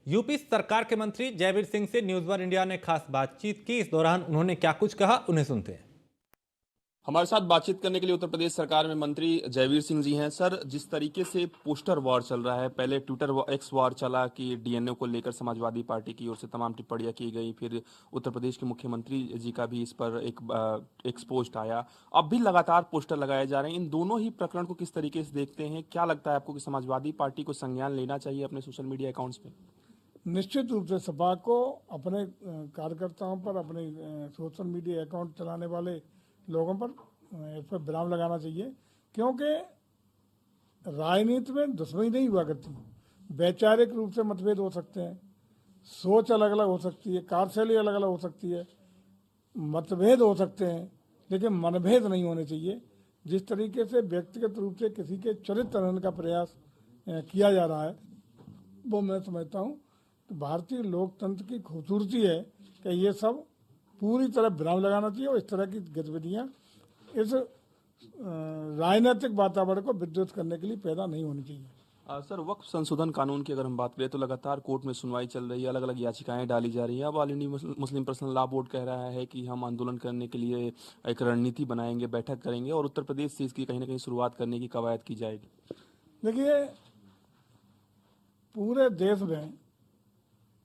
UP सरकार के मंत्री जयवीर सिंह से न्यूज वन इंडिया ने खास बातचीत की। इस दौरान उन्होंने क्या कुछ कहा, उन्हें सुनते हैं। हमारे साथ बातचीत करने के लिए उत्तर प्रदेश सरकार में मंत्री जयवीर सिंह जी हैं। सर, जिस तरीके से पोस्टर वॉर चल रहा है, पहले ट्विटर एक्स वॉर चला कि डीएनए को लेकर समाजवादी पार्टी की ओर से तमाम टिप्पणियां की गई, फिर उत्तर प्रदेश के मुख्यमंत्री जी का भी इस पर एक पोस्ट आया, अब भी लगातार पोस्टर लगाए जा रहे हैं। इन दोनों ही प्रकरण को किस तरीके से देखते हैं? क्या लगता है आपको कि समाजवादी पार्टी को संज्ञान लेना चाहिए अपने सोशल मीडिया अकाउंट्स पे? निश्चित रूप से सपा को अपने कार्यकर्ताओं पर, अपने सोशल मीडिया अकाउंट चलाने वाले लोगों पर इस पर विराम लगाना चाहिए, क्योंकि राजनीति में दुश्मनी नहीं हुआ करती। वैचारिक रूप से मतभेद हो सकते हैं, सोच अलग अलग हो सकती है, कार्यशैली अलग अलग हो सकती है, मतभेद हो सकते हैं, लेकिन मनभेद नहीं होने चाहिए। जिस तरीके से व्यक्तिगत रूप से किसी के चरित्र हनन का प्रयास किया जा रहा है, वो मैं समझता हूँ तो भारतीय लोकतंत्र की खूबसूरती है कि ये सब पूरी तरह विराम लगाना चाहिए और इस तरह की गतिविधियाँ इस राजनीतिक वातावरण को विद्युत करने के लिए पैदा नहीं होनी चाहिए। सर, वक्फ संशोधन कानून की अगर हम बात करें तो लगातार कोर्ट में सुनवाई चल रही है, अलग अलग याचिकाएं डाली जा रही है। अब all India Muslim personal law board कह रहा है कि हम आंदोलन करने के लिए एक रणनीति बनाएंगे, बैठक करेंगे और उत्तर प्रदेश से इसकी कहीं ना कहीं शुरुआत करने की कवायद की जाएगी। देखिए, पूरे देश में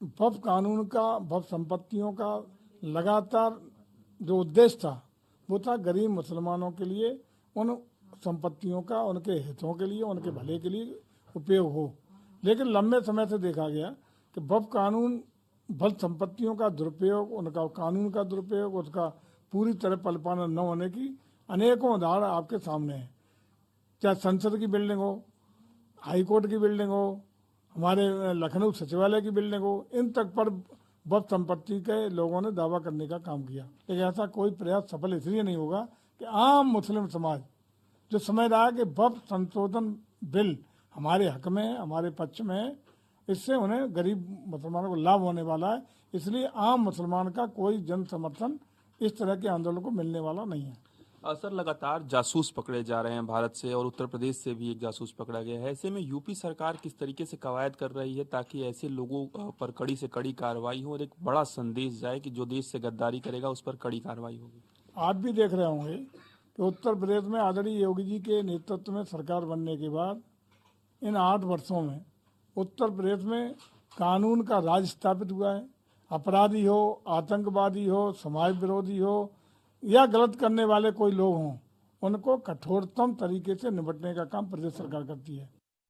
वक्फ कानून का, वक्फ संपत्तियों का लगातार जो उद्देश्य था वो था गरीब मुसलमानों के लिए उन संपत्तियों का उनके हितों के लिए, उनके भले के लिए उपयोग हो। लेकिन लंबे समय से देखा गया कि वक्फ कानून वक्फ संपत्तियों का दुरुपयोग, उनका कानून का दुरुपयोग, उसका पूरी तरह पालन न होने की अनेकों उदाहरण आपके सामने हैं। चाहे संसद की बिल्डिंग हो, हाई कोर्ट की बिल्डिंग हो, हमारे लखनऊ सचिवालय की बिल्डिंग हो, इन तक पर वक्फ संपत्ति के लोगों ने दावा करने का काम किया। लेकिन ऐसा कोई प्रयास सफल इसलिए नहीं होगा कि आम मुस्लिम समाज जो समझ रहा है कि वक्फ संशोधन बिल हमारे हक में है, हमारे पक्ष में है, इससे उन्हें गरीब मुसलमानों को लाभ होने वाला है, इसलिए आम मुसलमान का कोई जन समर्थन इस तरह के आंदोलन को मिलने वाला नहीं है। सर, लगातार जासूस पकड़े जा रहे हैं भारत से और उत्तर प्रदेश से भी एक जासूस पकड़ा गया है। ऐसे में यूपी सरकार किस तरीके से कवायद कर रही है ताकि ऐसे लोगों पर कड़ी से कड़ी कार्रवाई हो और एक बड़ा संदेश जाए कि जो देश से गद्दारी करेगा उस पर कड़ी कार्रवाई होगी? आप भी देख रहे होंगे कि उत्तर प्रदेश में आदरणीय योगी जी के नेतृत्व में सरकार बनने के बाद इन 8 वर्षों में उत्तर प्रदेश में कानून का राज स्थापित हुआ है। अपराधी हो, आतंकवादी हो, समाज विरोधी हो या गलत करने वाले कोई लोग हों, उनको कठोरतम तरीके से निपटने का काम प्रदेश सरकार करती है।